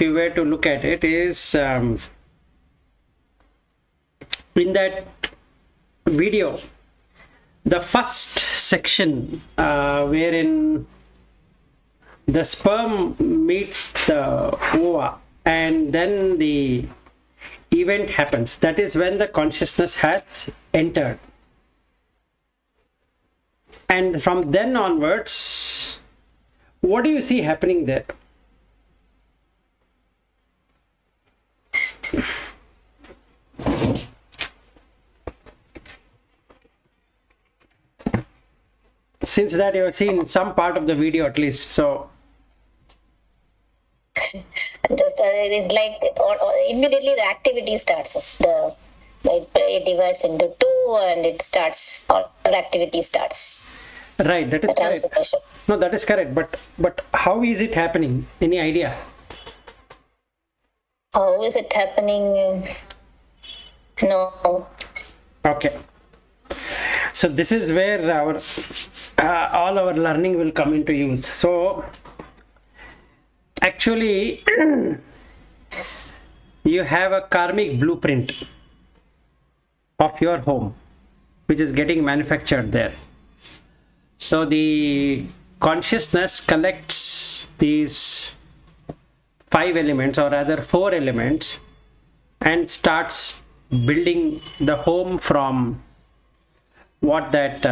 if you were to look at it, is in that video, the first section wherein the sperm meets the ova and then the event happens, that is when the consciousness has entered. And from then onwards, what do you see happening there? Since that you have seen some part of the video at least, so it's like immediately the activity starts. It divides into two and it starts. All the activity starts. Right, that is correct. No, that is correct. But how is it happening? Any idea? How is it happening? No. Okay. So this is where our all our learning will come into use. So actually, you have a karmic blueprint of your home, which is getting manufactured there. So the consciousness collects these 5 elements, or rather 4 elements, and starts building the home from what that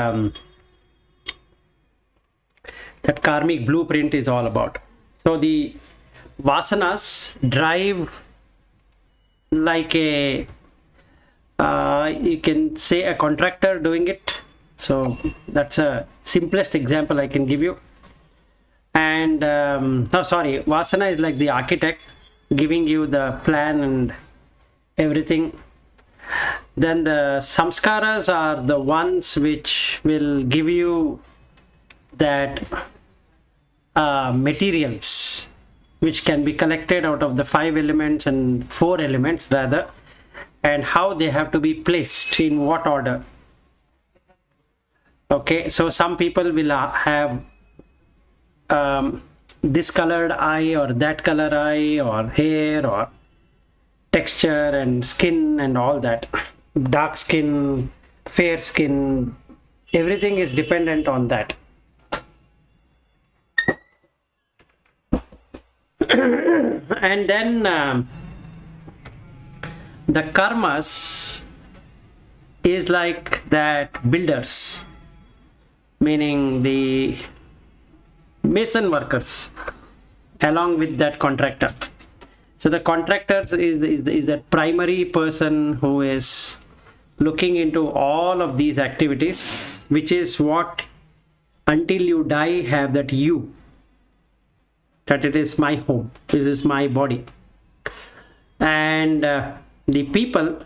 that karmic blueprint is all about. So the vasanas drive like a you can say a contractor doing it. So that's a simplest example I can give you. And vasana is like the architect giving you the plan and everything. Then the samskaras are the ones which will give you that materials which can be collected out of the 5 elements and 4 elements rather, and how they have to be placed in what order. Okay, so some people will have this colored eye or that color eye or hair or texture and skin and all that. Dark skin, fair skin, everything is dependent on that. And then the karmas is like that builders, meaning the mason workers along with that contractor. So the contractor is the primary person who is looking into all of these activities, which is what until you die have that you, that it is my home, this is my body. And the people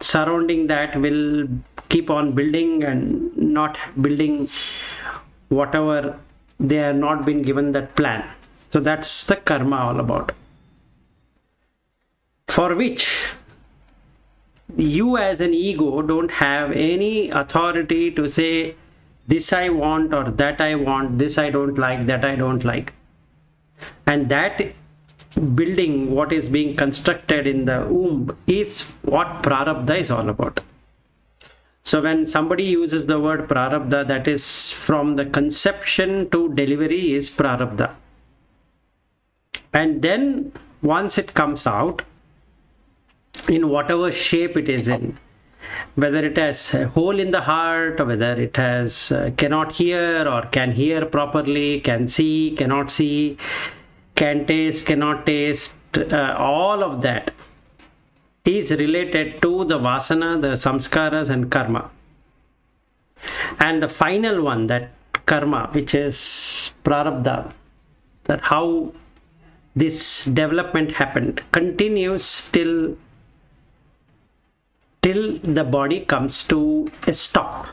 surrounding that will keep on building and not building whatever they have not been given that plan. So that's the karma all about, for which you as an ego don't have any authority to say this I want or that I want, this I don't like, that I don't like. And that building, what is being constructed in the womb, is what prarabdha is all about. So when somebody uses the word prarabdha, that is from the conception to delivery is prarabdha. And then once it comes out, in whatever shape it is in, whether it has a hole in the heart, or whether it has cannot hear or can hear properly, can see, cannot see, can taste, cannot taste, all of that is related to the vasana, the samskaras and karma. And the final one, that karma, which is prarabdha, that how this development happened, continues till the body comes to a stop.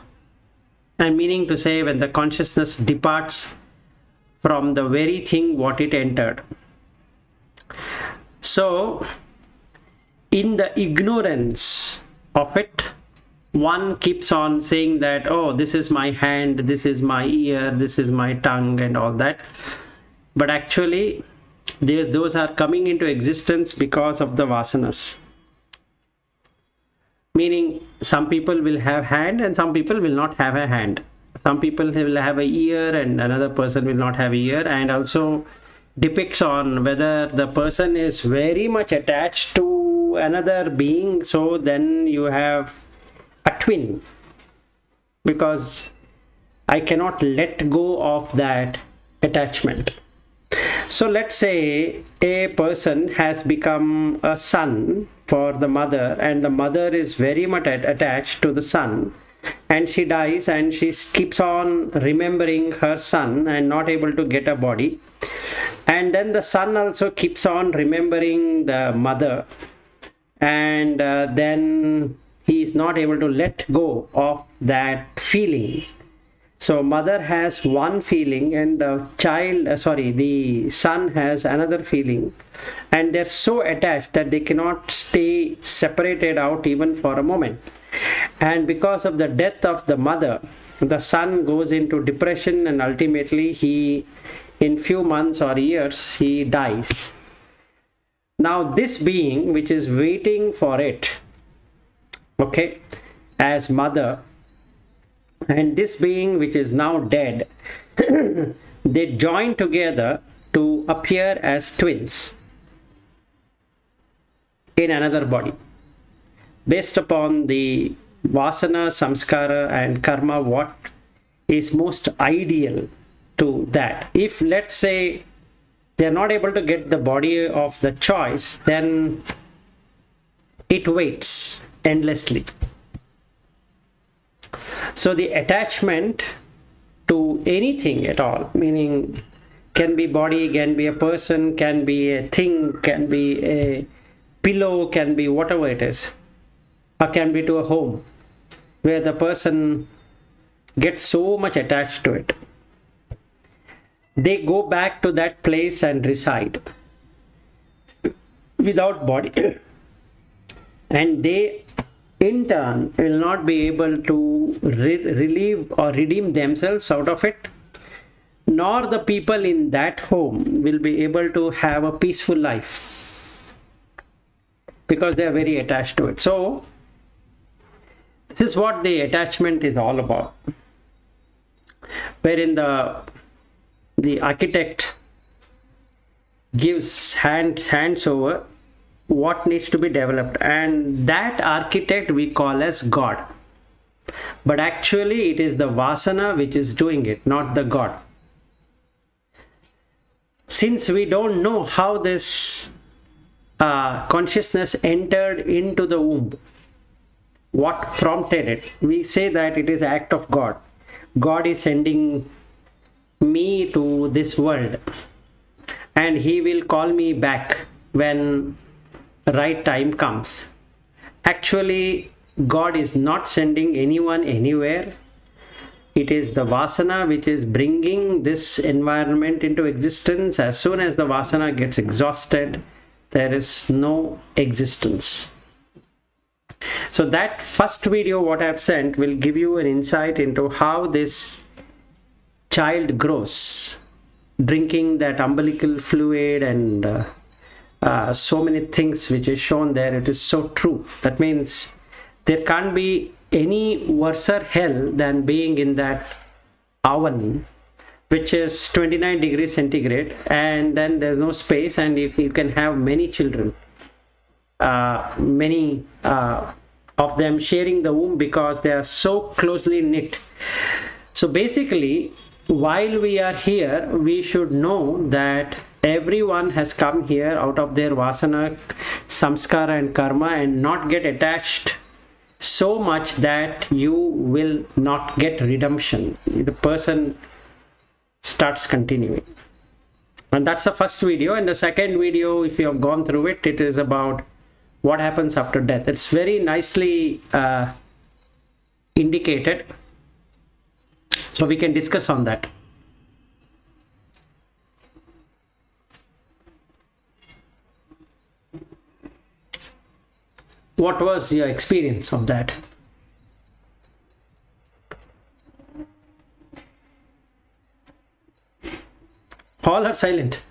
And meaning to say, when the consciousness departs from the very thing what it entered. So in the ignorance of it, one keeps on saying that, oh, this is my hand, this is my ear, this is my tongue and all that. But actually Those are coming into existence because of the vasanas. Meaning, some people will have hand and some people will not have a hand. Some people will have a ear and another person will not have a ear, and also depicts on whether the person is very much attached to another being. So then you have a twin, because I cannot let go of that attachment. So let's say a person has become a son for the mother, and the mother is very much attached to the son, and she dies and she keeps on remembering her son and not able to get a body. And then the son also keeps on remembering the mother, and then he is not able to let go of that feeling. So mother has one feeling and the son has another feeling, and they're so attached that they cannot stay separated out even for a moment. And because of the death of the mother, the son goes into depression, and ultimately in few months or years he dies. Now this being which is waiting for it, okay, as mother, and this being which is now dead, they join together to appear as twins in another body, based upon the vasana, samskara and karma, what is most ideal to that. If let's say they are not able to get the body of the choice, then it waits endlessly. So the attachment to anything at all, meaning can be body, can be a person, can be a thing, can be a pillow, can be whatever it is, or can be to a home, where the person gets so much attached to it. They go back to that place and reside without body, and they in turn will not be able to relieve or redeem themselves out of it, nor the people in that home will be able to have a peaceful life, because they are very attached to it. So this is what the attachment is all about, wherein the architect hands over what needs to be developed, and that architect we call as God. But actually it is the vasana which is doing it, not the God. Since we don't know how this consciousness entered into the womb, what prompted it, we say that it is the act of God. God is sending me to this world, and he will call me back when the right time comes. Actually, God is not sending anyone anywhere. It is the vasana which is bringing this environment into existence. As soon as the vasana gets exhausted, there is no existence. So that first video what I have sent will give you an insight into how this child grows, drinking that umbilical fluid and so many things which is shown there. It is so true. That means there can't be any worse hell than being in that oven which is 29 degrees centigrade, and then there's no space, and you can have many children, many of them sharing the womb because they are so closely knit. So basically, while we are here, we should know that everyone has come here out of their vasana, samskara and karma, and not get attached so much that you will not get redemption. The person starts continuing. And that's the first video. And the second video, if you have gone through it, it is about what happens after death. It's very nicely indicated. So we can discuss on that. What was your experience of that? All are silent.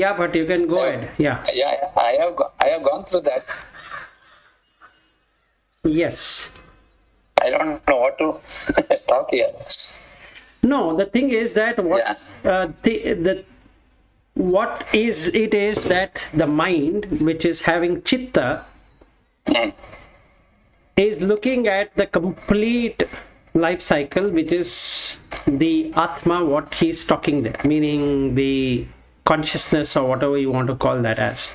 Yeah, but you can go ahead. Yeah. Yeah, I have gone through that. Yes. I don't know what to talk here. No, the thing is that what Yeah. what is it is that the mind, which is having chitta, Mm. is looking at the complete life cycle, which is the Atma, what he's talking there, meaning the consciousness or whatever you want to call that as.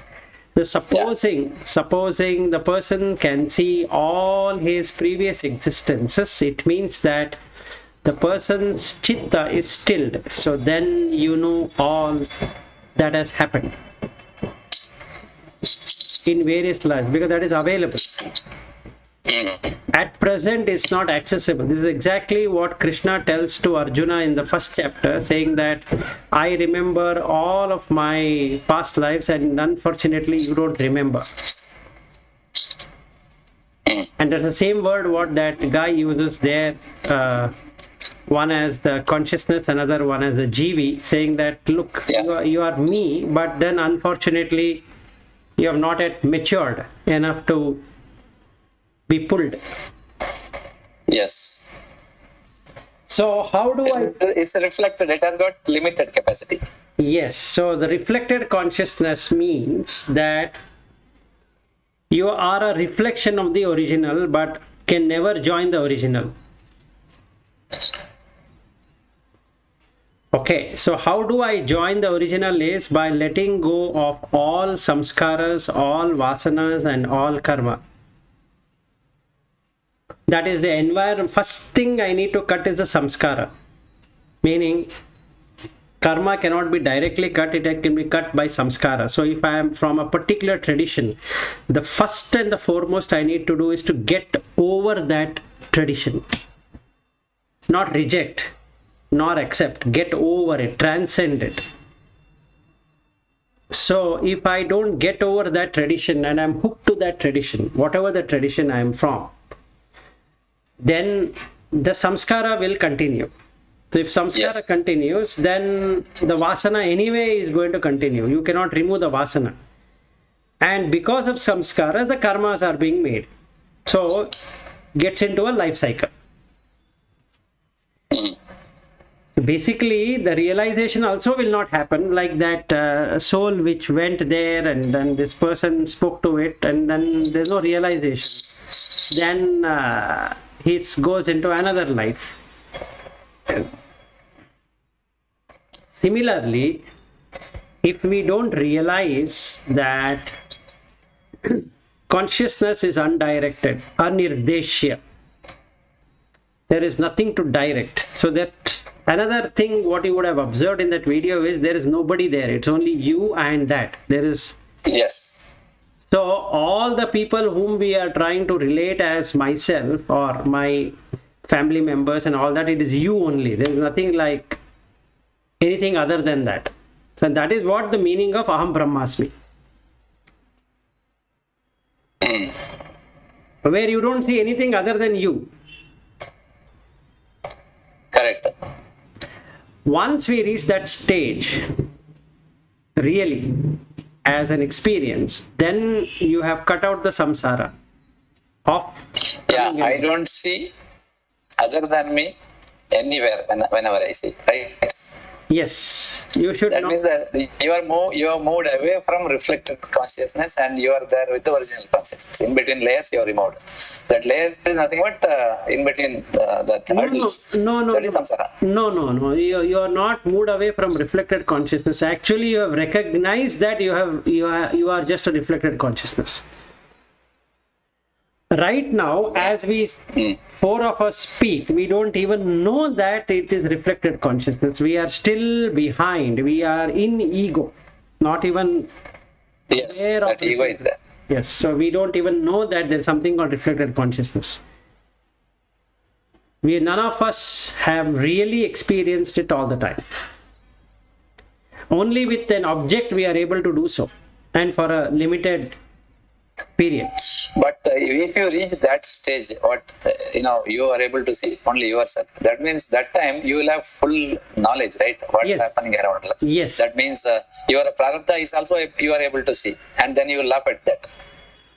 So supposing the person can see all his previous existences, it means that the person's chitta is stilled. So then you know all that has happened in various lives, because that is available. At present, it's not accessible. This is exactly what Krishna tells to Arjuna in the first chapter, saying that I remember all of my past lives and unfortunately you don't remember. And there's the same word what that guy uses there, one as the consciousness, another one as the jivi, saying that look, you are me, but then unfortunately you have not yet matured enough to be pulled. Yes. So how do I... It's reflected. It has got limited capacity. Yes. So the reflected consciousness means that you are a reflection of the original, but can never join the original. Okay. So how do I join the original is by letting go of all samskaras, all vasanas and all karma. That is the environment. First thing I need to cut is the samskara. Meaning, karma cannot be directly cut, it can be cut by samskara. So if I am from a particular tradition, the first and the foremost I need to do is to get over that tradition. Not reject, nor accept. Get over it, transcend it. So if I don't get over that tradition and I'm hooked to that tradition, whatever the tradition I am from, then the samskara will continue. So if samskara continues, then the vasana anyway is going to continue. You cannot remove the vasana. And because of samskara, the karmas are being made. So gets into a life cycle. So basically, the realization also will not happen like that soul which went there and then this person spoke to it and then there's no realization. Then it goes into another life. Similarly, if we don't realize that consciousness is undirected, anirdeshya, there is nothing to direct. So that another thing what you would have observed in that video is there is nobody there. It's only you and that. There is... Yes. So all the people whom we are trying to relate as myself or my family members and all that, it is you only. There is nothing like anything other than that. So that is what the meaning of Aham Brahmasmi. Where you don't see anything other than you. Correct. Once we reach that stage, really, as an experience, then you have cut out the samsara of... Yeah, I don't see other than me anywhere whenever I see, right? Yes, you should That not... means that you are moved away from reflected consciousness and you are there with the original consciousness. In between layers, you are removed. That layer is nothing but in between the hurdles. No. That is samsara. No. You are not moved away from reflected consciousness. Actually, you have recognized that you are just a reflected consciousness. Right now, as we four of us speak, we don't even know that it is reflected consciousness. We are still behind. We are in ego, not even aware of that ego is there. Yes, so we don't even know that there's something called reflected consciousness. None of us have really experienced it all the time. Only with an object we are able to do so, and for a limited period. But if you reach that stage, what you are able to see only yourself. That means that time you will have full knowledge, right? What's Yes. happening around. Yes. That means your prarabdha is also you are able to see, and then you will laugh at that.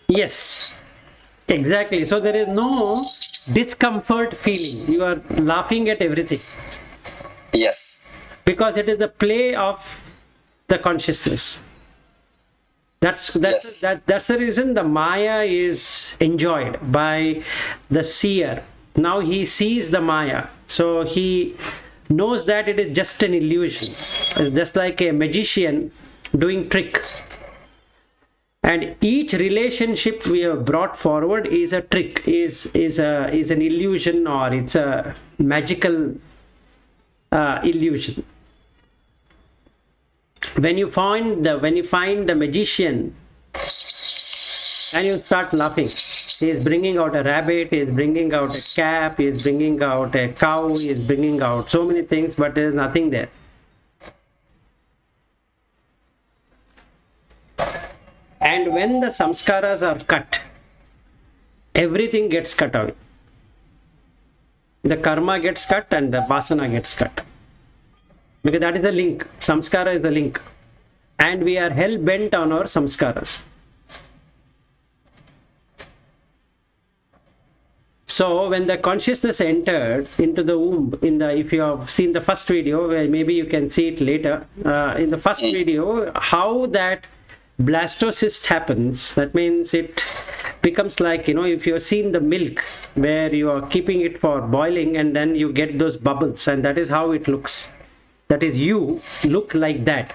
Yes, exactly. So there is no discomfort feeling. You are laughing at everything Yes. because it is the play of the consciousness. That's the reason the Maya is enjoyed by the seer. Now he sees the Maya, so he knows that it is just an illusion. It's just like a magician doing trick. And each relationship we have brought forward is a trick, is an illusion, or it's a magical illusion. When you find the magician and you start laughing, he is bringing out a rabbit, he is bringing out a cap, he is bringing out a cow, he is bringing out so many things, but there is nothing there. And when the samskaras are cut, everything gets cut away. The karma gets cut and the vasana gets cut. Because that is the link. Samskara is the link. And we are hell bent on our samskaras. So when the consciousness entered into the womb, if you have seen the first video, where maybe you can see it later, in the first video, how that blastocyst happens, that means it becomes like, if you have seen the milk where you are keeping it for boiling and then you get those bubbles, and that is how it looks. That is, you look like that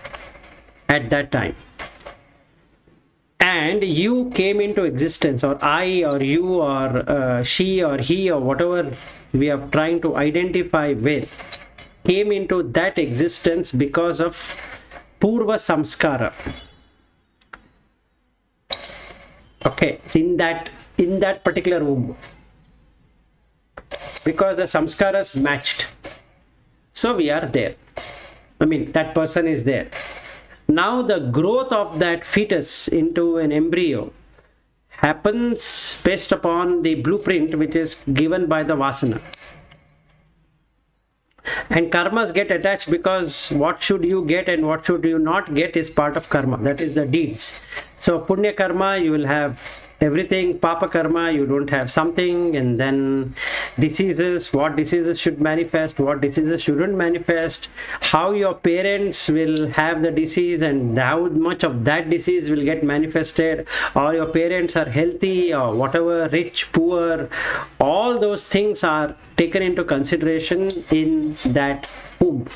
at that time. And you came into existence, or I, or you, or she, or he, or whatever we are trying to identify with, came into that existence because of Purva Samskara. Okay, in that particular womb, because the samskaras matched, so we are there. I mean, that person is there. Now the growth of that fetus into an embryo happens based upon the blueprint which is given by the vasana. And karmas get attached because what should you get and what should you not get is part of karma. That is the deeds. So punya karma, you will have everything. Papa karma, you don't have something. And then diseases, what diseases should manifest, what diseases shouldn't manifest, how your parents will have the disease and how much of that disease will get manifested, or your parents are healthy or whatever, rich, poor, all those things are taken into consideration in that womb.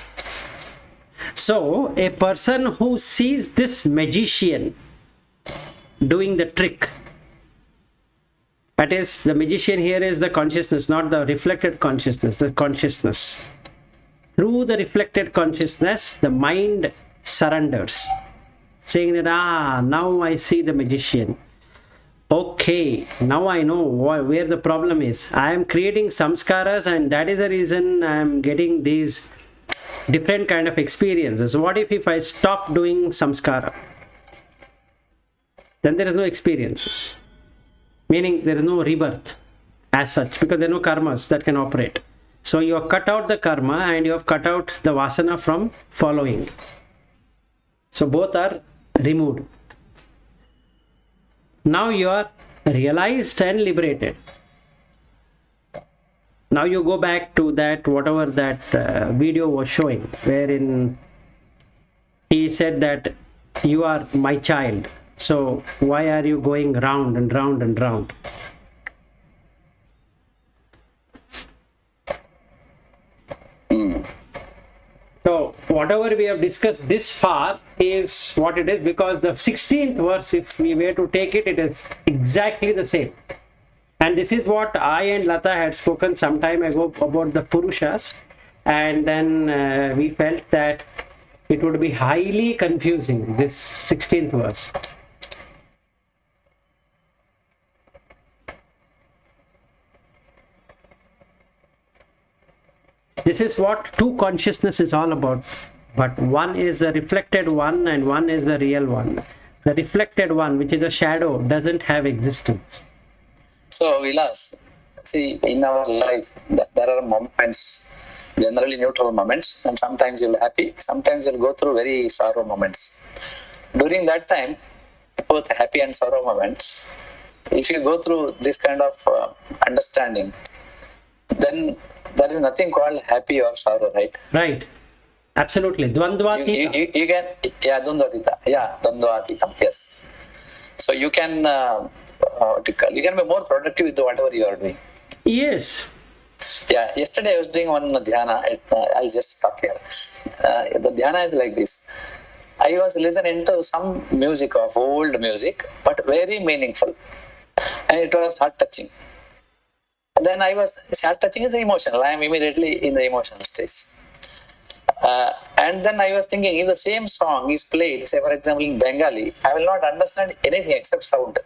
So a person who sees this magician doing the trick, that is, the magician here is the consciousness, not the reflected consciousness, the consciousness. Through the reflected consciousness, the mind surrenders, saying that, now I see the magician. Okay, now I know where the problem is. I am creating samskaras, and that is the reason I am getting these different kind of experiences. What if I stop doing samskara? Then there is no experiences. Meaning there is no rebirth as such, because there are no karmas that can operate. So you have cut out the karma and you have cut out the vasana from following. So both are removed. Now you are realized and liberated. Now you go back to that, whatever that video was showing, wherein he said that you are my child. So why are you going round and round and round? So whatever we have discussed this far is what it is, because the 16th verse, if we were to take it, it is exactly the same. And this is what I and Lata had spoken some time ago about the Purushas, and then we felt that it would be highly confusing, this 16th verse. This is what two consciousness is all about. But one is the reflected one and one is the real one. The reflected one, which is a shadow, doesn't have existence. So, Vilas, see, in our life, there are moments, generally neutral moments, and sometimes you'll be happy, sometimes you'll go through very sorrow moments. During that time, both happy and sorrow moments, if you go through this kind of understanding, then there is nothing called happy or sorrow, right? Right. Absolutely. Dvandvatita. You can, Dvandvatita. Dvandvatitam, yes. So you can, you can be more productive with whatever you are doing. Yes. Yeah, yesterday I was doing one dhyana. I'll just talk here. The dhyana is like this. I was listening to some music of old music, but very meaningful. And it was heart touching. Then heart touching is emotional. I am immediately in the emotional stage. And then I was thinking, if the same song is played, say for example in Bengali, I will not understand anything except sound.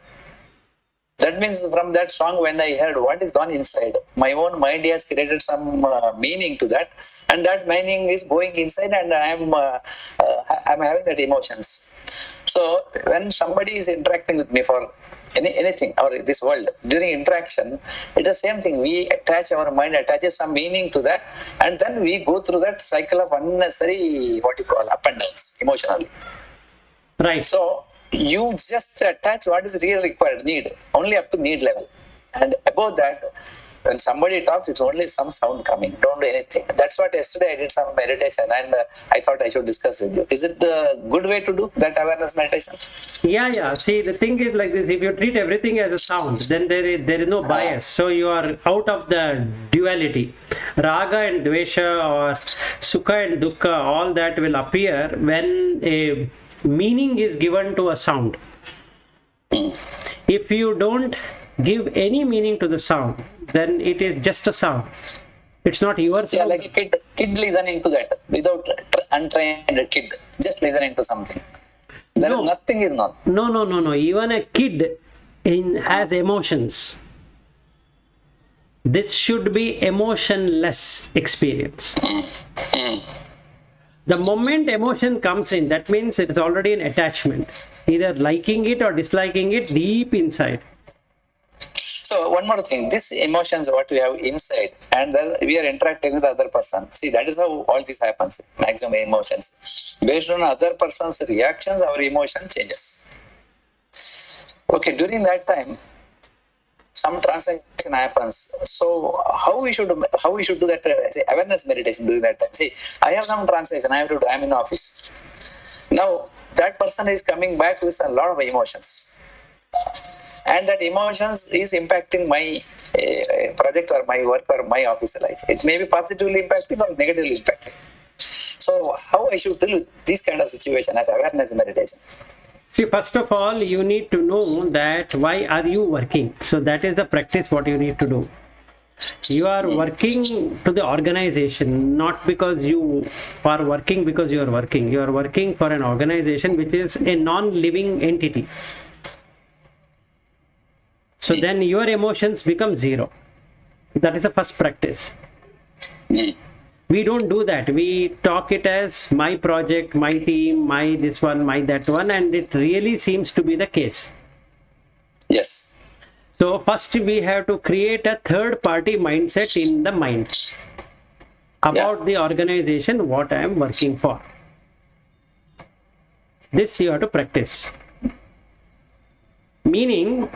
That means from that song, when I heard what is gone inside, my own mind has created some meaning to that, and that meaning is going inside, and I'm having that emotions. So when somebody is interacting with me for anything or this world, during interaction, it's the same thing. We attach, our mind attaches some meaning to that, and then we go through that cycle of unnecessary, what you call, up and downs emotionally. Right. So you just attach what is really required, need, only up to need level. And above that, when somebody talks, it's only some sound coming. Don't do anything. That's what yesterday I did some meditation, and I thought I should discuss with you. Is it the good way to do that awareness meditation? Yeah. See, the thing is like this: if you treat everything as a sound, then there is no bias. So you are out of the duality. Raga and Dvesha, or Sukha and Dukkha, all that will appear when a meaning is given to a sound. If you don't give any meaning to the sound, then it is just a sound. It's not your sound. Yeah, like a kid listening to that without untrained kid, just listening to something. There is nothing is not. No. Even a kid has emotions. This should be emotionless experience. The moment emotion comes in, that means it is already an attachment, either liking it or disliking it deep inside. So one more thing, these emotions what we have inside, and then we are interacting with the other person. See, that is how all this happens, maximum emotions. Based on other person's reactions, our emotion changes. Okay, during that time, some transaction happens. So how we should do that say, awareness meditation during that time? See, I have some transaction I have to do. I'm in office. Now that person is coming back with a lot of emotions, and that emotions is impacting my project or my work or my office life. It may be positively impacting or negatively impacting. So how I should deal with this kind of situation as awareness meditation? See, first of all, you need to know that why are you working. So that is the practice what you need to do. You are working to the organization, not because you are working because you are working. You are working for an organization which is a non-living entity. So then your emotions become zero. That is the first practice. We don't do that. We talk it as my project, my team, my this one, my that one, and it really seems to be the case. Yes. So first we have to create a third party mindset in the mind about the organization, what I am working for. This you have to practice. Meaning,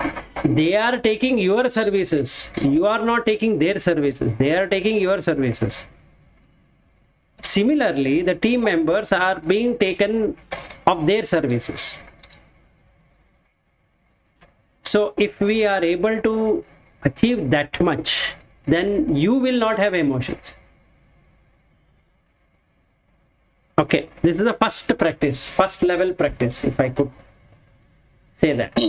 they are taking your services. You are not taking their services. They are taking your services. Similarly, the team members are being taken of their services. So if we are able to achieve that much, then you will not have emotions. Okay, this is the first practice, first level practice, if I could say that.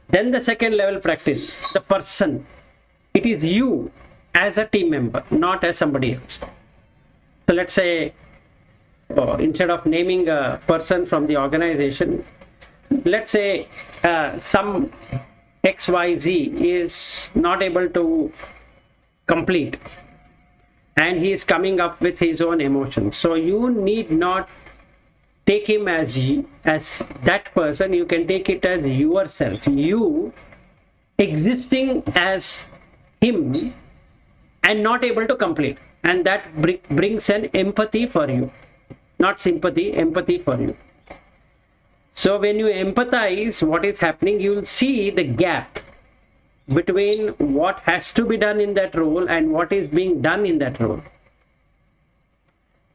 Then the second level practice, the person. It is you as a team member, not as somebody else. So let's say, instead of naming a person from the organization, let's say some XYZ is not able to complete and he is coming up with his own emotions. So you need not take him as that person. You can take it as yourself. You existing as him and not able to complete, and that brings an empathy for you, not sympathy, empathy for you. So when you empathize what is happening, you will see the gap between what has to be done in that role and what is being done in that role.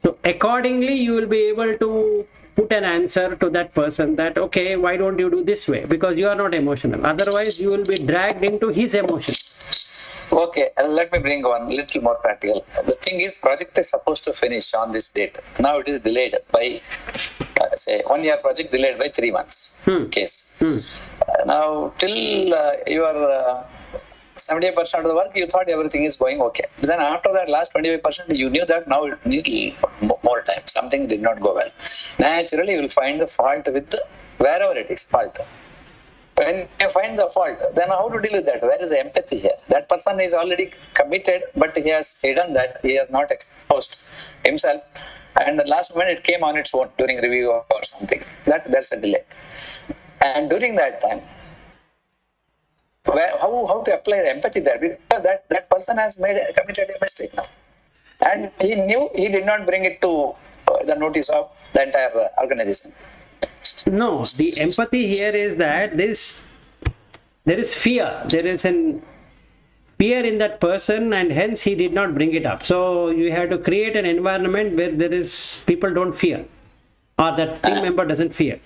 So accordingly, you will be able to put an answer to that person that, okay, why don't you do this way? Because you are not emotional. Otherwise, you will be dragged into his emotion. Okay, let me bring one little more practical. The thing is, project is supposed to finish on this date. Now it is delayed by, say, 1 year project delayed by 3 months. Case. Now, till you are 78% of the work, you thought everything is going okay. Then after that last 25%, you knew that now it needed more time. Something did not go well. Naturally, you will find the fault with wherever it is fault. When you find the fault, then how to deal with that? Where is the empathy here? That person is already committed, but he has hidden that. He has not exposed himself. And the last moment it came on its own during review or something. There's a delay. And during that time, how to apply the empathy there? Because that person has committed a mistake now. And he knew he did not bring it to the notice of the entire organization. No, the empathy here is that there is fear. There is an fear in that person, and hence he did not bring it up. So you have to create an environment where there is people don't fear, or that team member doesn't fear.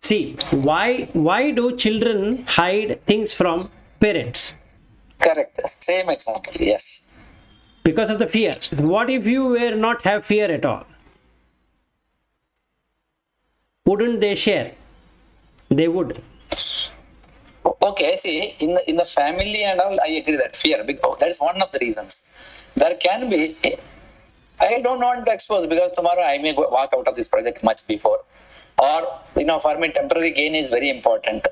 See, why do children hide things from parents? Correct. Same example. Yes. Because of the fear. What if you were not have fear at all? Wouldn't they share? They would. Okay, see, in the family and all, I agree that fear, because that is one of the reasons. There can be, I don't want to expose because tomorrow I may walk out of this project much before, or for me temporary gain is very important.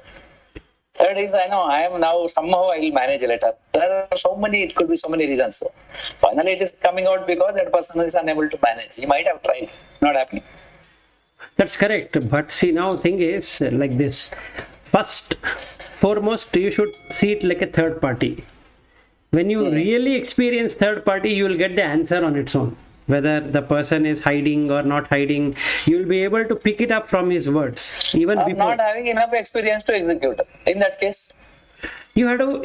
Third is, I know I am now somehow I will manage later. There are so many, it could be so many reasons. Finally, it is coming out because that person is unable to manage. He might have tried, not happening. That's correct. But see, now thing is like this. First, foremost, you should see it like a third party. When you really experience third party, you will get the answer on its own. Whether the person is hiding or not hiding, you will be able to pick it up from his words. Even before. Not having enough experience to execute. In that case, you have to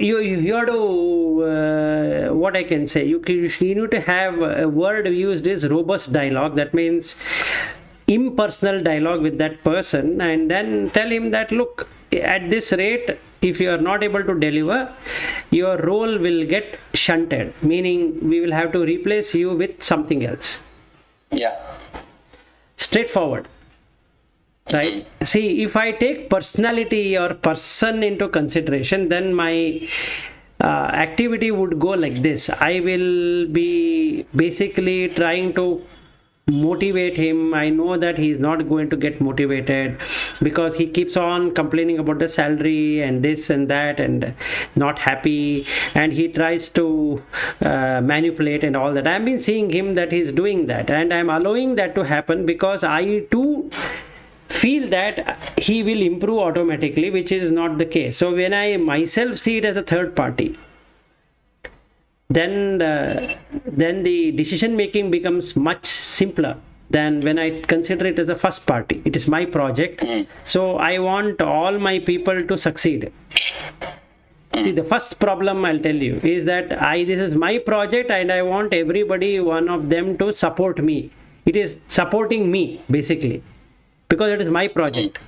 what I can say, you need to have a word used is robust dialogue. That means impersonal dialogue with that person, and then tell him that, look, at this rate, if you are not able to deliver, your role will get shunted, meaning we will have to replace you with something else. Yeah. Straightforward. Right? See, if I take personality or person into consideration, then my activity would go like this. I will be basically trying to motivate him. I know that he is not going to get motivated because he keeps on complaining about the salary and this and that and not happy, and he tries to manipulate and all that. I've been seeing him that he's doing that, and I'm allowing that to happen because I too feel that he will improve automatically, which is not the case. So when I myself see it as a third party, then the decision making becomes much simpler than when I consider it as a first party. It is my project, so I want all my people to succeed. See, the first problem I'll tell you is that this is my project and I want everybody, one of them, to support me. It is supporting me basically because it is my project.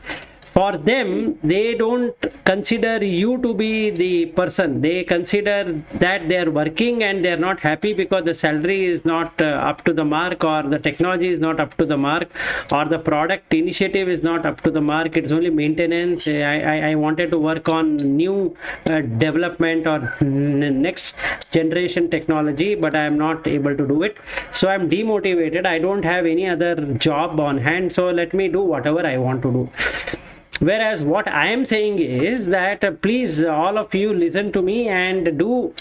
For them, they don't consider you to be the person. They consider that they are working and they are not happy because the salary is not up to the mark, or the technology is not up to the mark, or the product initiative is not up to the mark. It's only maintenance. I wanted to work on new development or next generation technology, but I am not able to do it. So I'm demotivated. I don't have any other job on hand. So let me do whatever I want to do. Whereas what I am saying is that please, all of you, listen to me and do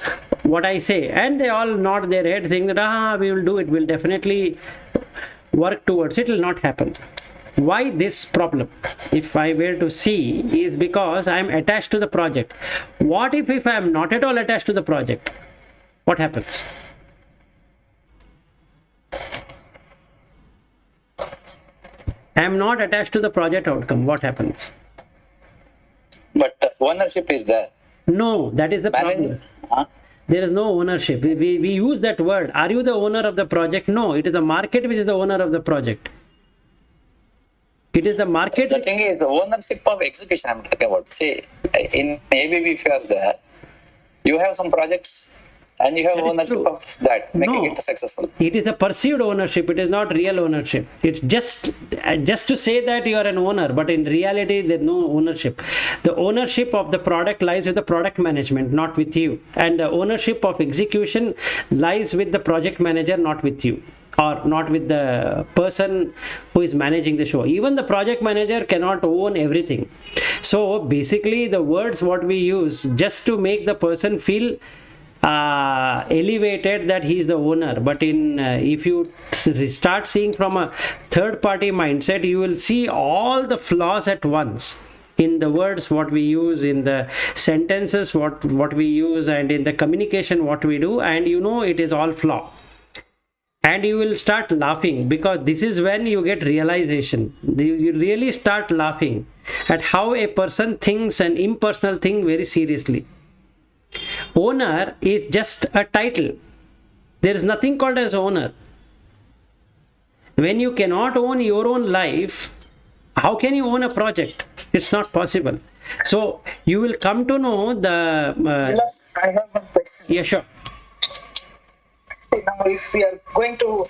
what I say. And they all nod their head saying that we will do it, we'll definitely work towards it. It will not happen. Why this problem, if I were to see, is because I am attached to the project. What if I am not at all attached to the project? What happens? I am not attached to the project outcome. What happens? But ownership is there. No, that is the problem. There is no ownership. We use that word. Are you the owner of the project? No, it is the market which is the owner of the project. It is the market. The thing is, the ownership of execution I'm talking about. See, in ABB, if you are there, you have some projects and you have ownership of that, making it successful. It is a perceived ownership. It is not real ownership. It's just to say that you are an owner, but in reality, there's no ownership. The ownership of the product lies with the product management, not with you. And the ownership of execution lies with the project manager, not with you, or not with the person who is managing the show. Even the project manager cannot own everything. So basically, the words what we use just to make the person feel elevated that he is the owner, but if you start seeing from a third party mindset, you will see all the flaws at once in the words what we use, in the sentences what we use, and in the communication what we do, and it is all flaw. And you will start laughing, because this is when you get realization. You really start laughing at how a person thinks an impersonal thing very seriously. Owner is just a title. There is nothing called as owner. When you cannot own your own life, how can you own a project? It's not possible. So you will come to know the... Yes, I have one question. Yeah, sure. See, now if we are going to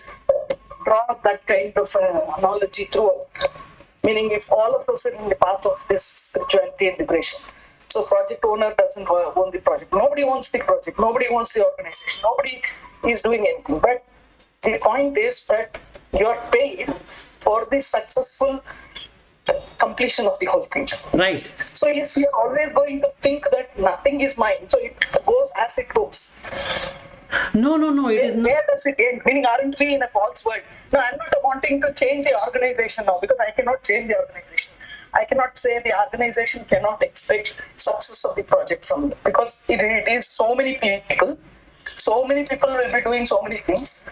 draw that kind of analogy throughout, meaning if all of us are in the path of this spirituality and liberation, so project owner doesn't own the project. Nobody owns the project. Nobody owns the organization. Nobody is doing anything. But the point is that you are paid for the successful completion of the whole thing. Right. So if you are always going to think that nothing is mine, so it goes as it goes. No. It is not. Where does it end? Meaning, aren't we in a false world? No, I'm not wanting to change the organization now, because I cannot change the organization. I cannot say the organization cannot expect success of the project from them, because it is so many people. So many people will be doing so many things.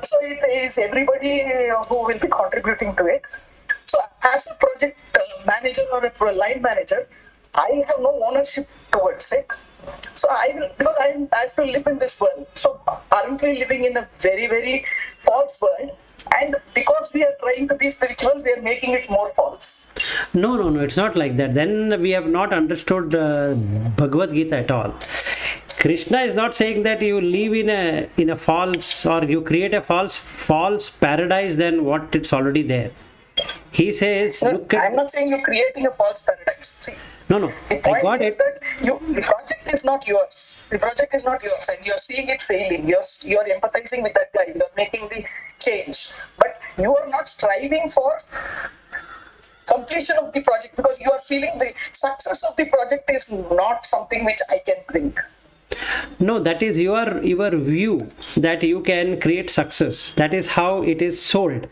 So it is everybody who will be contributing to it. So as a project manager or a line manager, I have no ownership towards it. So because I have to live in this world. So aren't we living in a very, very false world? And because we are trying to be spiritual, we are making it more false. No, it's not like that. Then we have not understood Bhagvadgita at all. Krishna is not saying that you live in a false, or you create a false paradise than what it's already there. He says, I'm not saying you're creating a false paradise. See, no. The point is that the project is not yours. The project is not yours, and you're seeing it failing. You're empathizing with that guy. You're making the change, but you are not striving for completion of the project, because you are feeling the success of the project is not something which I can bring. No, that is your view that you can create success. That is how it is sold.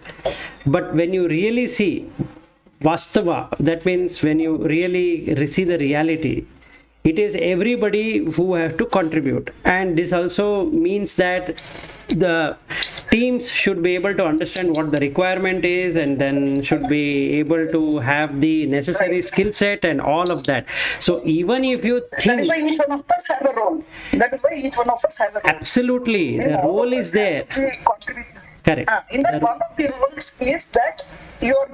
But when you really see Vastava, that means when you really see the reality, it is everybody who have to contribute. And this also means that the teams should be able to understand what the requirement is, and then should be able to have the necessary skill set and all of that. So even if you think... That is why each one of us have a role. Absolutely. The role is there. Correct. In that, one of the rules is that you are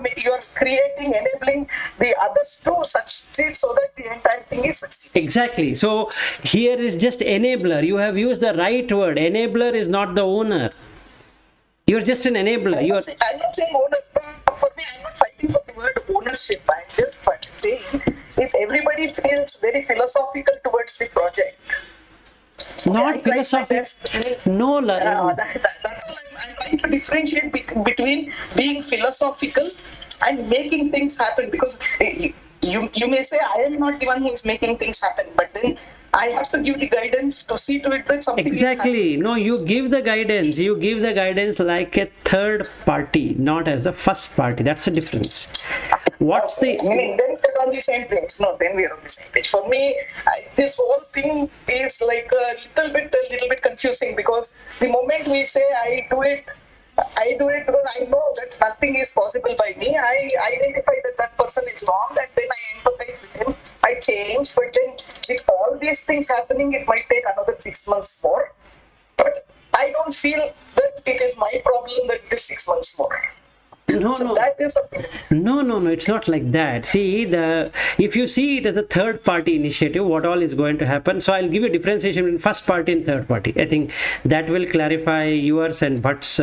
creating, enabling the others to succeed, so that the entire thing is succeed. Exactly. So here is just enabler. You have used the right word. Enabler is not the owner. You're just an enabler. I'm not saying owner. For me, I'm not fighting for the word ownership. I'm just saying, if everybody feels very philosophical towards the project, not philosophical. No, that's all I'm trying to differentiate between being philosophical and making things happen. Because you may say, I am not the one who is making things happen, but then I have to give the guidance to see to it that something is Exactly. No, you give the guidance. You give the guidance like a third party, not as the first party. That's the difference. What's the... Meaning then we're on the same page. No, then we're on the same page. For me, this whole thing is like a little bit confusing, because the moment we say I do it because I know that nothing is possible by me. I identify that that person is wrong, and then I empathize with him. I change, but then with all these things happening, it might take another 6 months more. But I don't feel that it is my problem that it is 6 months more. No, So no. that is something. No, it's not like that. See, if you see it as a third party initiative, what all is going to happen? So I'll give you a differentiation between first party and third party. I think that will clarify yours and Bhatt's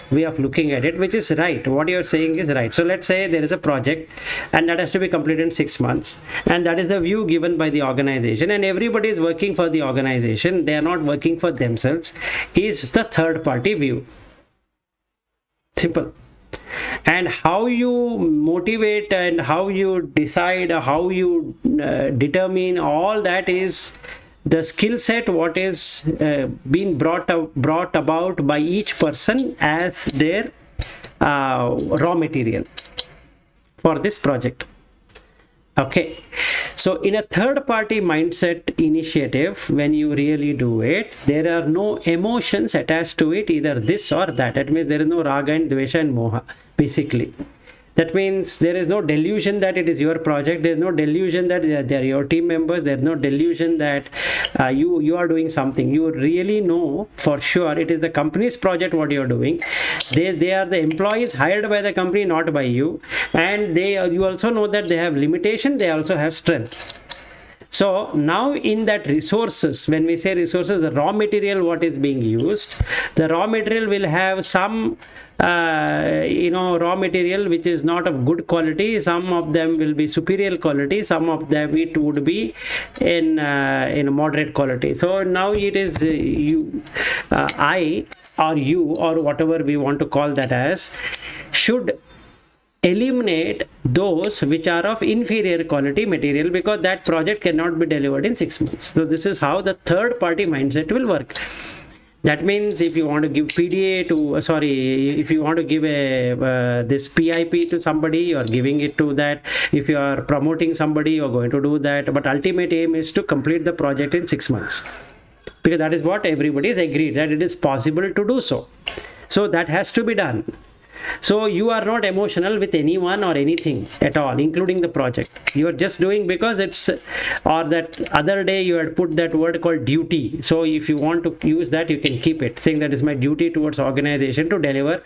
way of looking at it, which is right. What you're saying is right. So let's say there is a project and that has to be completed in 6 months, and that is the view given by the organization, and everybody is working for the organization. They are not working for themselves. Is the third party view. Simple. And how you motivate and how you decide, how you determine, all that is the skill set what is being brought about by each person as their raw material for this project. Okay, so in a third party mindset initiative, when you really do it, there are no emotions attached to it, either this or that. That means there is no raga and dvesha and moha, basically. That means there is no delusion that it is your project. There is no delusion that they are your team members. There is no delusion that you are doing something. You really know for sure it is the company's project what you are doing. They are the employees hired by the company, not by you. And you also know that they have limitation. They also have strength. So now in that resources, when we say resources, the raw material what is being used, the raw material will have some raw material which is not of good quality. Some of them will be superior quality, some of them it would be in moderate quality. So now it is I or you or whatever we want to call that as should eliminate those which are of inferior quality material, because that project cannot be delivered in 6 months. So this is how the third party mindset will work. That means if you want to give PDA to if you want to give this PIP to somebody, you are giving it to that. If you are promoting somebody, you are going to do that. But ultimate aim is to complete the project in 6 months, because that is what everybody is agreed that it is possible to do so. So that has to be done. So you are not emotional with anyone or anything at all, including the project. You are just doing because it's, or that other day you had put that word called duty. So if you want to use that, you can keep it, saying that is my duty towards organization to deliver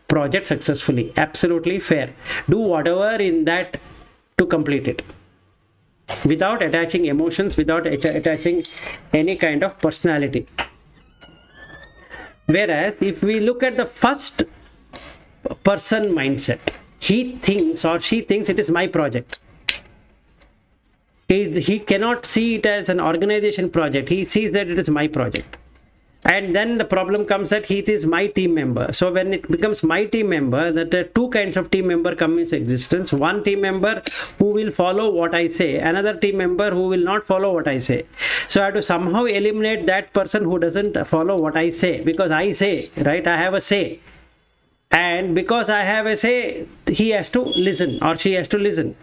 project successfully. Absolutely fair. Do whatever in that to complete it, without attaching emotions, without attaching any kind of personality. Whereas if we look at the first person mindset, he thinks or she thinks it is my project. He cannot see it as an organization project. He sees that it is my project. And then the problem comes that he is my team member. So when it becomes my team member, that two kinds of team member come into existence. One team member who will follow what I say, another team member who will not follow what I say. So I have to somehow eliminate that person who doesn't follow what I say, because I say, right, I have a say. And because I have a say, he has to listen or she has to listen,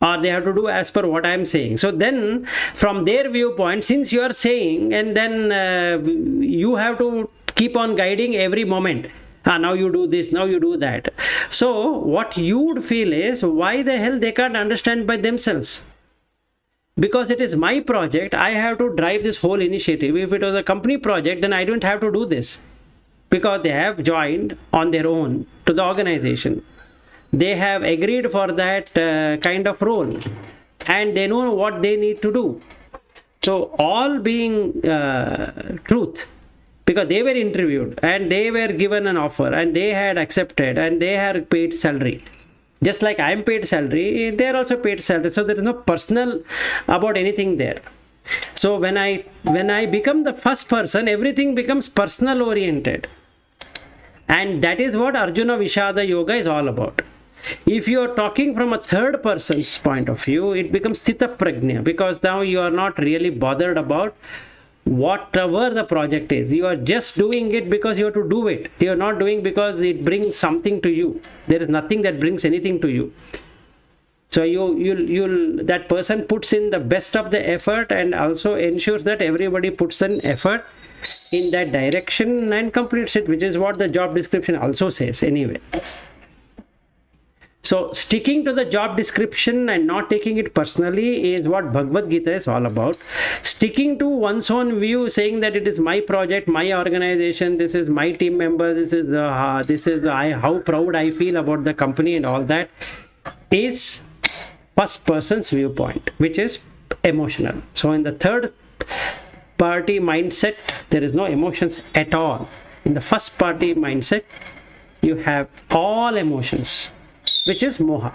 or they have to do as per what I am saying. So then from their viewpoint, since you are saying, and then you have to keep on guiding every moment. Now you do this, now you do that. So what you would feel is, why the hell they can't understand by themselves? Because it is my project, I have to drive this whole initiative. If it was a company project, then I don't have to do this, because they have joined on their own to the organization. They have agreed for that kind of role, and they know what they need to do. So all being truth, because they were interviewed and they were given an offer and they had accepted and they had paid salary. Just like I am paid salary, they are also paid salary. So there is no personal about anything there. So when I become the first person, everything becomes personal oriented. And that is what Arjuna Vishada Yoga is all about. If you are talking from a third person's point of view, it becomes Sthita Prajna, because now you are not really bothered about whatever the project is. You are just doing it because you have to do it. You are not doing because it brings something to you. There is nothing that brings anything to you. So that person puts in the best of the effort and also ensures that everybody puts an effort in that direction and completes it, which is what the job description also says anyway. So sticking to the job description and not taking it personally is what Bhagvadgita is all about. Sticking to one's own view, saying that it is my project, my organization, this is my team member, this is how proud I feel about the company and all that, is first person's viewpoint, which is emotional. So in the third party mindset, there is no emotions at all. In the first party mindset, you have all emotions, which is moha.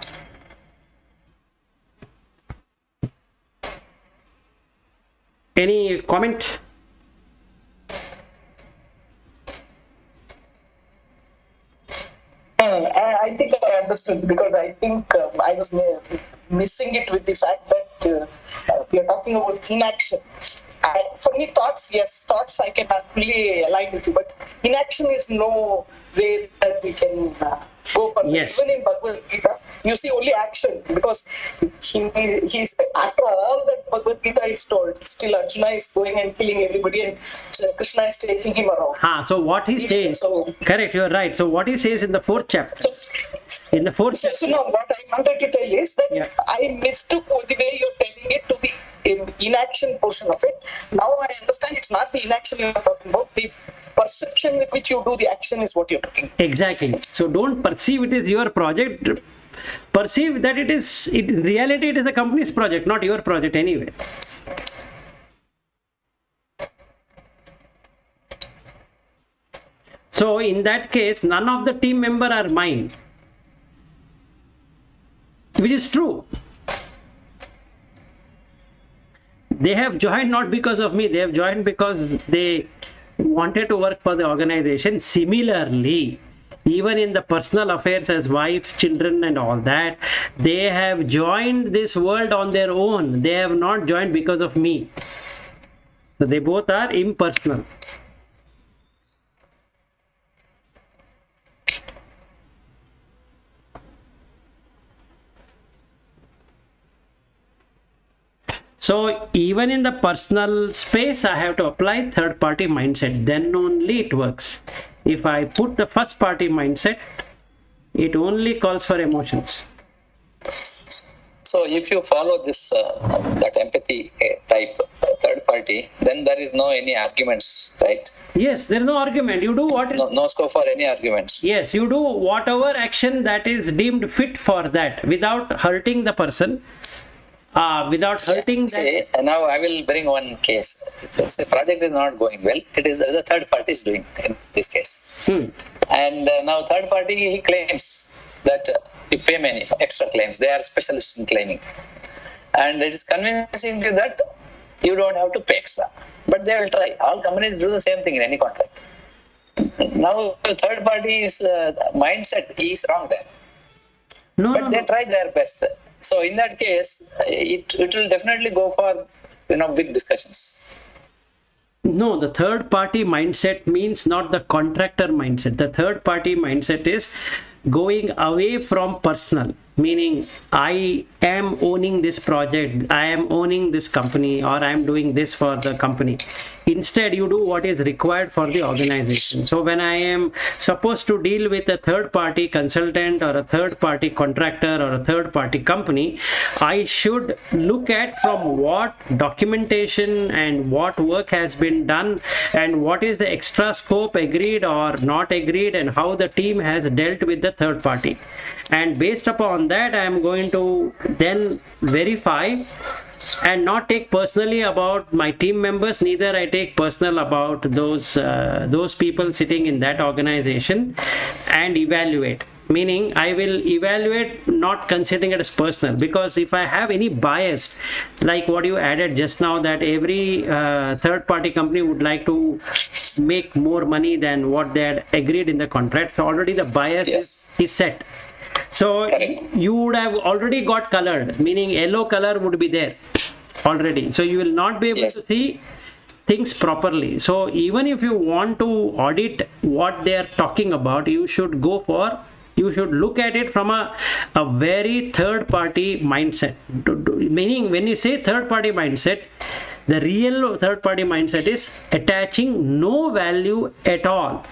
Any comment? I think I understood, because I think I was missing it with the fact that we are talking about inaction. For me, thoughts I can fully align with you, but inaction is no way that we can go for. Yes. Even in Bhagavad Gita, you see only action, because he's after all that Bhagavad Gita is told, still Arjuna is going and killing everybody, and Krishna is taking him around. So what he says, correct, you're right. So what he says in the 4th chapter, So now what I wanted to tell is that I mistook the way you're telling it to the inaction portion of it. Now I understand it's not the inaction you're talking about. The perception with which you do the action is what you're talking about. Exactly. So don't perceive it is your project. Perceive that in reality it is the company's project, not your project anyway. So in that case, none of the team member are mine, which is true. They have joined not because of me, they have joined because they wanted to work for the organization. Similarly, even in the personal affairs as wife, children and all that, they have joined this world on their own. They have not joined because of me. So they both are impersonal. So even in the personal space, I have to apply third party mindset. Then only it works. If I put the first party mindset, it only calls for emotions. So if you follow this that empathy type third party, then there is no any arguments, right? Yes, there is no argument. You do what is... No scope for any arguments. Yes, you do whatever action that is deemed fit for that, without hurting the person. Without hurting that. Now I will bring one case. The project is not going well. It is the third party is doing in this case. And now third party, he claims that you pay many extra claims. They are specialists in claiming. And it is convincing you that you don't have to pay extra. But they will try. All companies do the same thing in any contract. Now the third party's mindset is wrong there. But they try their best. So in that case, it will definitely go for big discussions. No, the third party mindset means not the contractor mindset. The third party mindset is going away from personal, meaning I am owning this project, I am owning this company, or I am doing this for the company. Instead, you do what is required for the organization. So when I am supposed to deal with a third party consultant or a third party contractor or a third party company, I should look at from what documentation and what work has been done and what is the extra scope agreed or not agreed and how the team has dealt with the third party. And based upon that, I am going to then verify and not take personally about my team members, neither I take personal about those people sitting in that organization, and evaluate. Meaning I will evaluate not considering it as personal, because if I have any bias, like what you added just now, that every third party company would like to make more money than what they had agreed in the contract, so already the bias is set. So Correct. you would have already got colored, meaning yellow color would be there already. So you will not be able Yes. to see things properly. So even if you want to audit what they are talking about, you should look at it from a very third party mindset. Meaning, when you say third party mindset, the real third party mindset is attaching no value at all.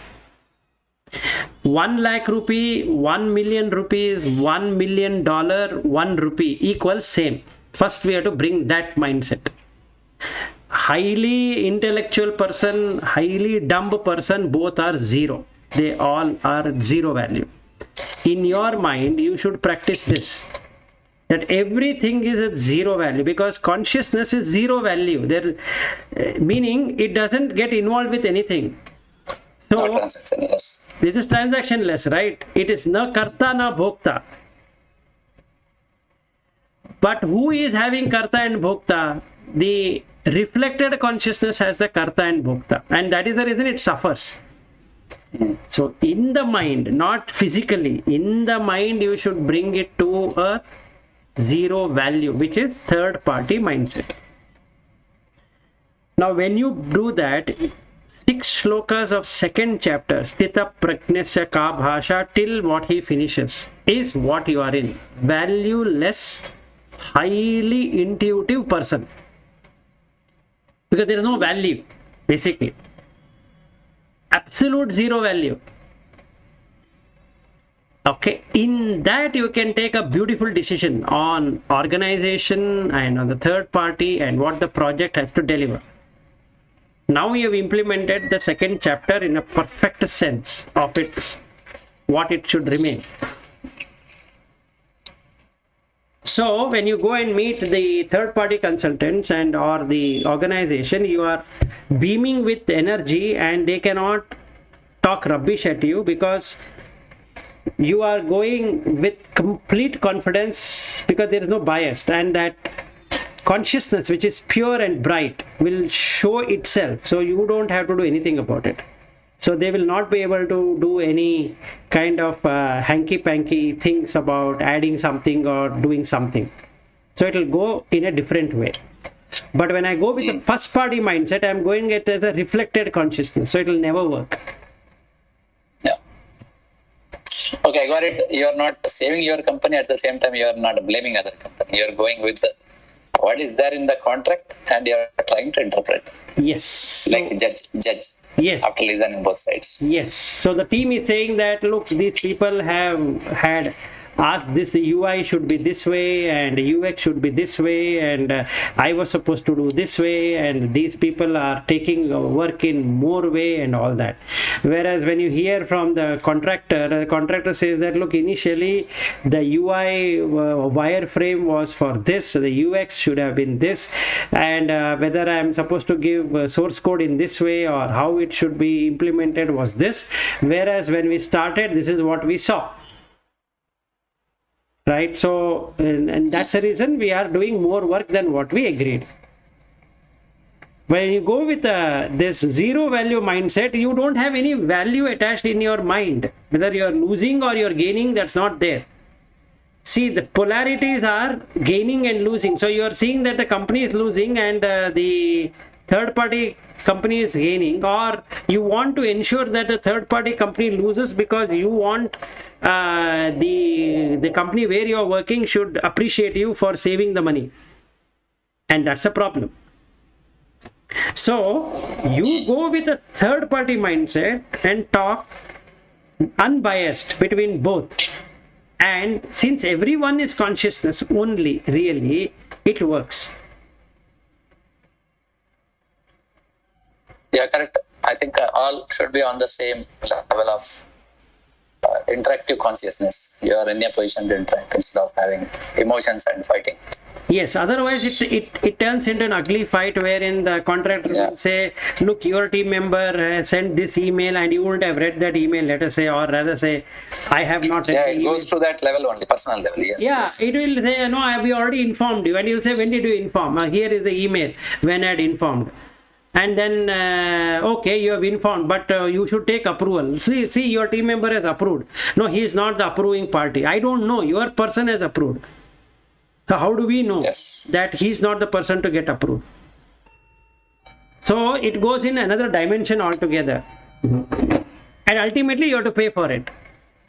1 lakh rupee, 1 million rupees, $1 million, 1 rupee equals same. First we have to bring that mindset. Highly intellectual person, highly dumb person, both are zero. They all are zero value. In your mind, you should practice this, that everything is at zero value, because consciousness is zero value. Meaning it doesn't get involved with anything. So No transaction, yes. this is transactionless, right? It is na karta na bhokta. But who is having karta and bhokta? The reflected consciousness has the karta and bhokta, and that is the reason it suffers. So in the mind, not physically, in the mind you should bring it to a zero value, which is third party mindset. Now when you do that, 6 shlokas of second chapter, Sthita Prajnasya Ka Bhasha, till what he finishes, is what you are in. Valueless, highly intuitive person. Because there is no value, basically. Absolute zero value. Okay, in that you can take a beautiful decision on organization and on the third party and what the project has to deliver. Now you have implemented the second chapter in a perfect sense of what it should remain. So when you go and meet the third party consultants and or the organization, you are beaming with energy and they cannot talk rubbish at you, because you are going with complete confidence, because there is no bias, and that consciousness, which is pure and bright, will show itself. So you don't have to do anything about it. So they will not be able to do any kind of hanky-panky things about adding something or doing something. So it will go in a different way. But when I go with the first party mindset, I'm going it as a reflected consciousness. So it will never work. Yeah. Okay, I got it. You are not saving your company, at the same time you are not blaming other company. You are going with what is there in the contract and you are trying to interpret. Yes. So, Like judge. yes. After listening both sides. Yes. So the team is saying that, look, these people have had asked this UI should be this way and UX should be this way, and I was supposed to do this way, and these people are taking work in more way and all that. Whereas when you hear from the contractor says that, look, initially the UI wireframe was for this, the UX should have been this, and whether I'm supposed to give source code in this way or how it should be implemented was this. Whereas when we started, this is what we saw. Right, so and that's the reason we are doing more work than what we agreed. When you go with this zero value mindset, you don't have any value attached in your mind. Whether you're losing or you're gaining, that's not there. See, the polarities are gaining and losing. So you're seeing that the company is losing and the third party company is gaining, or you want to ensure that the third party company loses because you want the company where you are working should appreciate you for saving the money, and that's a problem. So you go with a third party mindset and talk unbiased between both, and since everyone is consciousness only, really it works. Yeah, correct. I think all should be on the same level of interactive consciousness. You are in a position to interact instead of having emotions and fighting. Yes, otherwise it turns into an ugly fight wherein the contractor will say, look, your team member sent this email and you wouldn't have read that email, let us say, or rather say, I have not read the it email. goes to that level only, personal level, yes. Yeah, yes. it will say, no, we already informed you, and you'll say, when did you inform? Here is the email, when I had informed. and then okay, you have informed, but you should take approval. See, your team member has approved. No, he is not the approving party. I don't know. Your person has approved. So how do we know that he is not the person to get approved? So it goes in another dimension altogether, and ultimately you have to pay for it.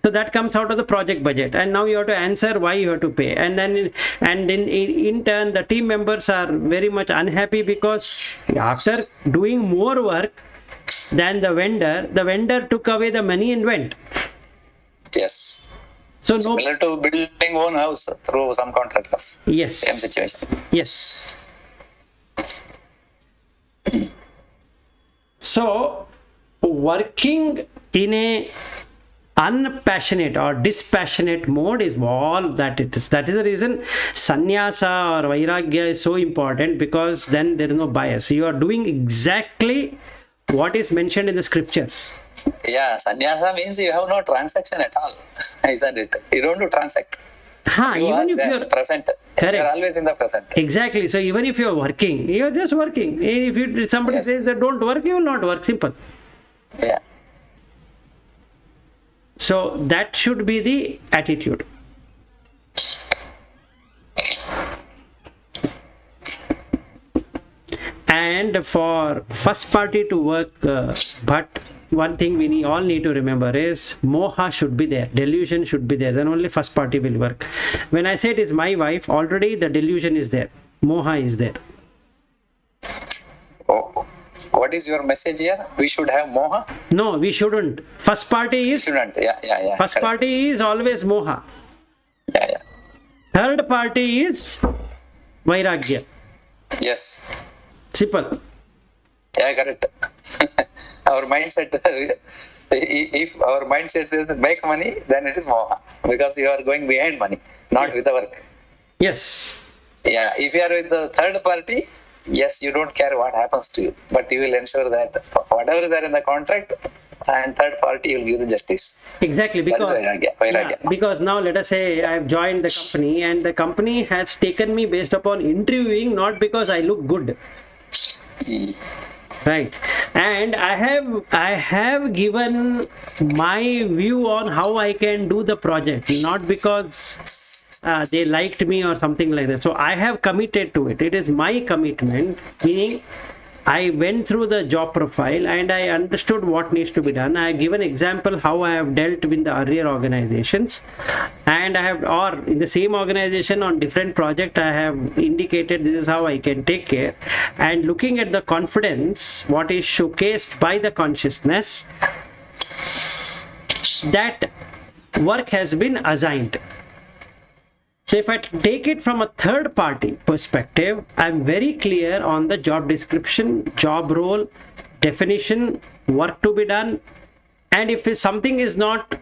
So that comes out of the project budget, and now you have to answer why you have to pay. And then, in turn, the team members are very much unhappy because after doing more work than the vendor took away the money and went. Yes. So Similar to building own house through some contractors. Yes. Same situation. Yes. So working in a unpassionate or dispassionate mode is all that it is. That is the reason sannyasa or vairagya is so important, because then there is no bias. You are doing exactly what is mentioned in the scriptures. Yeah, sannyasa means you have no transaction at all, isn't it? You don't do transact. Even if you you're present, correct. You are always in the present. Exactly. So even if you're working, you're just working. If somebody says that don't work, you will not work. Simple. Yeah. So that should be the attitude. And for first party to work, but one thing we all need to remember is moha should be there, delusion should be there, then only first party will work. When I say it is my wife, already the delusion is there, moha is there. Oh. What is your message here? We should have moha? No, we shouldn't. First party is... Shouldn't. Yeah. First correct. party is always moha. Yeah. Third party is vairagya. Yes. Simple. Yeah, correct. Our mindset, if our mindset says make money, then it is moha. Because you are going behind money, not with the work. Yes. Yeah, if you are with the third party, yes, you don't care what happens to you, but you will ensure that whatever is there in the contract, and third party will give the justice. Exactly, because Vairagya. because now let us say I have joined the company, and the company has taken me based upon interviewing, not because I look good. Right, and I have given my view on how I can do the project, not because they liked me or something like that. So I have committed to it. It is my commitment, meaning I went through the job profile and I understood what needs to be done. I have given example how I have dealt with the earlier organizations, and I have, or in the same organization on different project, I have indicated this is how I can take care. And looking at the confidence, what is showcased by the consciousness, that work has been assigned. So if I take it from a third party perspective, I'm very clear on the job description, job role, definition, work to be done. And if something is not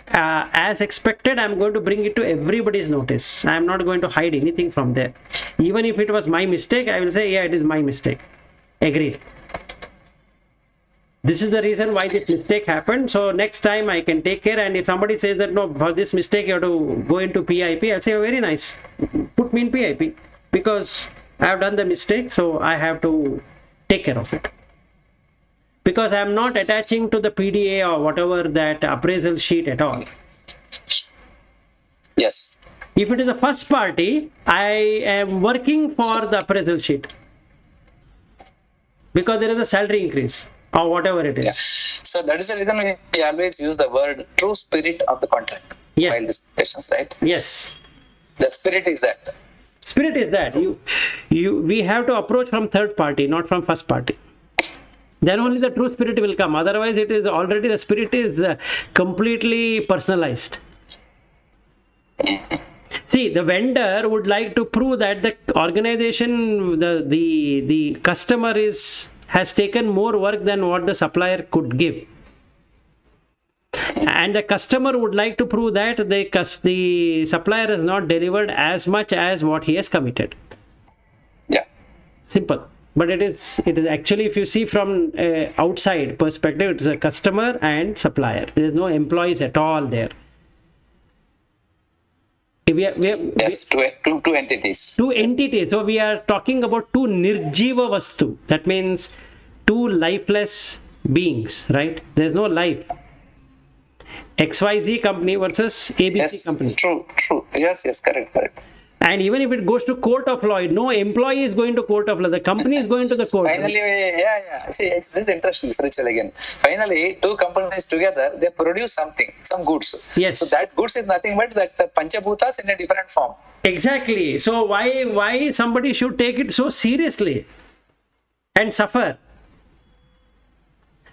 as expected, I'm going to bring it to everybody's notice. I'm not going to hide anything from there. Even if it was my mistake, I will say, yeah, it is my mistake. Agreed. This is the reason why this mistake happened. So next time I can take care. And if somebody says that no, for this mistake you have to go into PIP, I'll say, oh, very nice. Put me in PIP because I have done the mistake. So I have to take care of it. Because I'm not attaching to the PDA or whatever that appraisal sheet at all. Yes. If it is a first party, I am working for the appraisal sheet. Because there is a salary increase. Or whatever it is. Yeah. So that is the reason we always use the word true spirit of the contract while discussions, right? Yes. The spirit is that. Spirit is that. We have to approach from third party, not from first party. Then only the true spirit will come. Otherwise, it is already, the spirit is completely personalized. See, the vendor would like to prove that the organization, the customer has taken more work than what the supplier could give. And the customer would like to prove that the supplier has not delivered as much as what he has committed. Yeah. Simple. But it is actually, if you see from outside perspective, it is a customer and supplier. There is no employees at all there. Yes, two entities. Two entities. So we are talking about two nirjiva vastu. That means two lifeless beings, right? There's no life. XYZ company versus ABC Yes, company. true. Yes, correct. And even if it goes to court of law, no employee is going to court of law. The company is going to the court. Finally, yeah. See, this is interesting, spiritual again. Finally, two companies together, they produce something, some goods. Yes. So that goods is nothing but that Panchabhutas in a different form. Exactly. So why somebody should take it so seriously and suffer?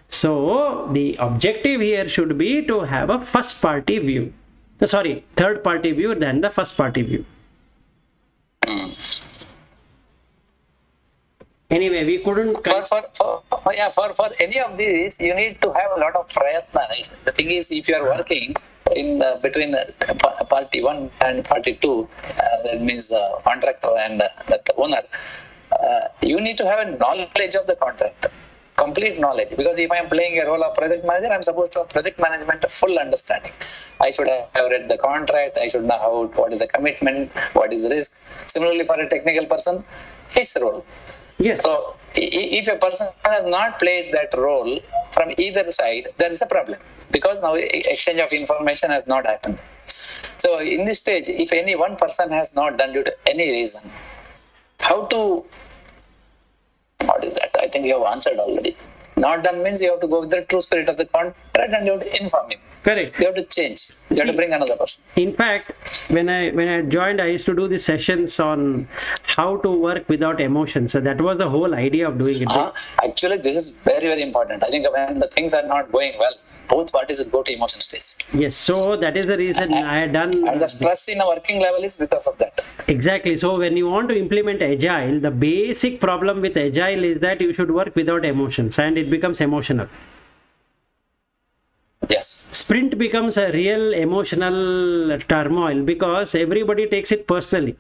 So the objective here should be to have a first party view. Third party view than the first party view. Anyway, we couldn't. For any of these, you need to have a lot of prayatna. Right? The thing is, if you are working in between party 1 and party 2, that means contractor and the owner, you need to have a knowledge of the contract, complete knowledge. Because if I am playing a role of project manager, I am supposed to have project management full understanding. I should have read the contract. I should know what is the commitment, what is the risk. Similarly, for a technical person, his role. Yes. So, if a person has not played that role from either side, there is a problem, because now exchange of information has not happened. So, in this stage, if any one person has not done due to any reason, what is that? I think you have answered already. Not done means you have to go with the true spirit of the contract and you have to inform him. Correct. You have to change. You have to bring another person. In fact, when I joined, I used to do the sessions on how to work without emotions. So that was the whole idea of doing it. Actually, this is very, very important. I think when the things are not going well, both parties will go to emotion stage. Yes, so that is the reason I had done. And the stress in a working level is because of that. Exactly. So when you want to implement Agile, the basic problem with Agile is that you should work without emotions and it becomes emotional. Yes. Sprint becomes a real emotional turmoil because everybody takes it personally.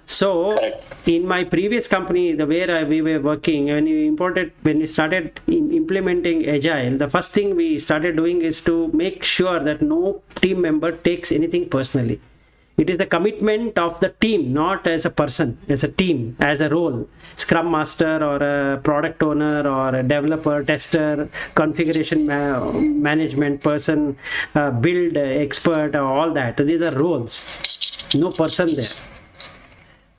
So, Correct. In my previous company, the where we were working, when we started implementing Agile, the first thing we started doing is to make sure that no team member takes anything personally. It is the commitment of the team, not as a person, as a team, as a role. Scrum Master or a product owner or a developer, tester, configuration management person, build expert, all that. These are roles. No person there.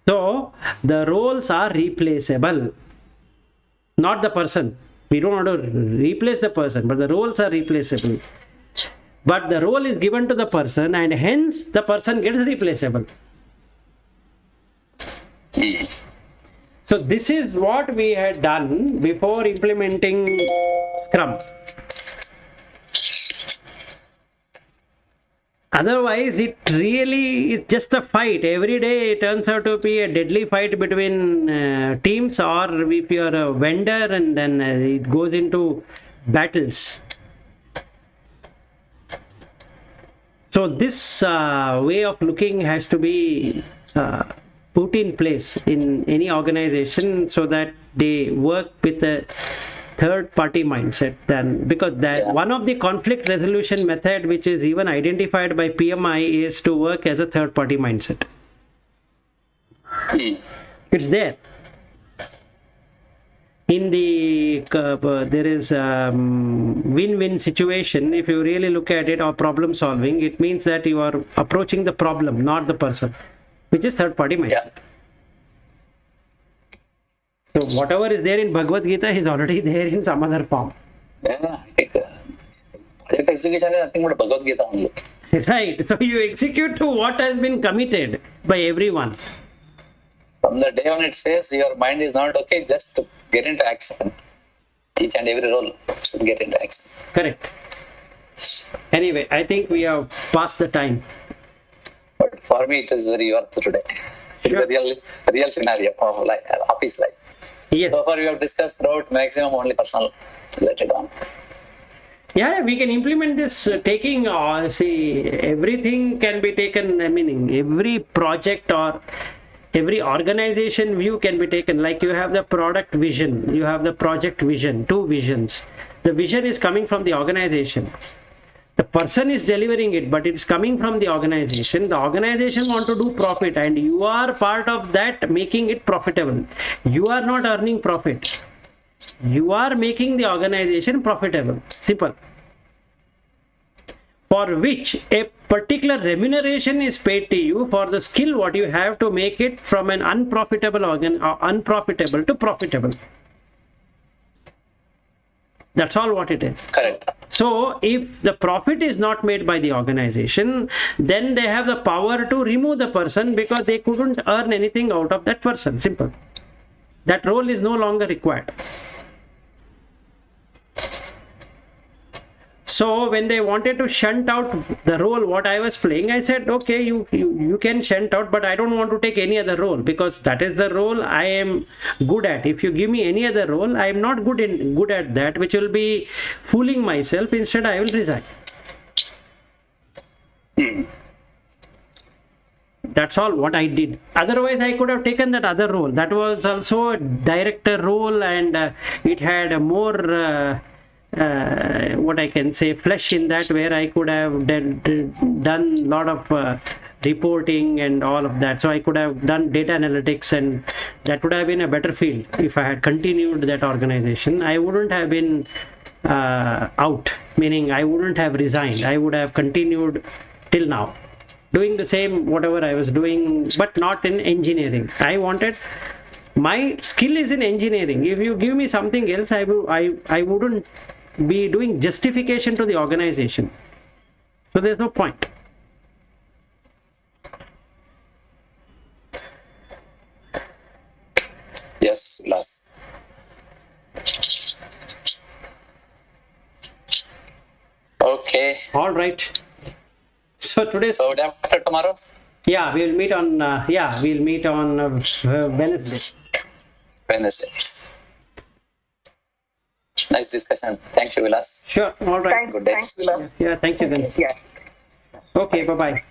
So the roles are replaceable, not the person. We don't want to replace the person, but the roles are replaceable. But the role is given to the person and hence the person gets replaceable. So this is what we had done before implementing Scrum. Otherwise, it really is just a fight. Every day it turns out to be a deadly fight between teams, or if you are a vendor, and then it goes into battles. So this way of looking has to be put in place in any organization so that they work with a third party mindset. Then because one of the conflict resolution method which is even identified by PMI is to work as a third party mindset. It's there. In the there is win-win situation. If you really look at it, or problem solving, it means that you are approaching the problem, not the person, which is third party mindset. So whatever is there in Bhagvadgita is already there in some other form. Yeah, I think project execution is nothing but Bhagavad-Gita only. Right. So you execute to what has been committed by everyone. From the day when it says your mind is not okay, just get into action. Each and every role should get into action. Correct. Anyway, I think we have passed the time. But for me, it is very worth today. It's a real scenario of office life. Yes. So far, we have discussed throughout maximum only personal related on. Yeah, we can implement this taking, everything can be taken, every project or every organization view can be taken. Like you have the product vision, you have the project vision, two visions. The vision is coming from the organization. The person is delivering it, but it's coming from the organization. The organization want to do profit, and you are part of that, making it profitable. You are not earning profit. You are making the organization profitable. Simple. For which a particular remuneration is paid to you for the skill what you have to make it from an unprofitable unprofitable to profitable. That's all what it is. Correct. So if the profit is not made by the organization, then they have the power to remove the person because they couldn't earn anything out of that person. Simple. That role is no longer required. So when they wanted to shunt out the role what I was playing, I said, okay, you can shunt out, but I don't want to take any other role because that is the role I am good at. If you give me any other role, I am not good at that, which will be fooling myself. Instead, I will resign. That's all what I did. Otherwise, I could have taken that other role. That was also a director role, and it had a more what I can say, flesh in that, where I could have done a lot of reporting and all of that. So I could have done data analytics, and that would have been a better field. If I had continued that organization, I wouldn't have been out, meaning I wouldn't have resigned. I would have continued till now, doing the same whatever I was doing, but not in engineering. I wanted, my skill is in engineering. If you give me something else, I wouldn't be doing justification to the organization. So there's no point. Yes, Vilas. Okay. All right. So today. So day after tomorrow? Yeah, we'll meet on. Wednesday. Wednesday. Nice discussion. Thank you, Vilas. Sure. All right. Thanks, Good day. thanks, Vilas. Yeah. Thank you then. Yeah. Okay. Bye bye.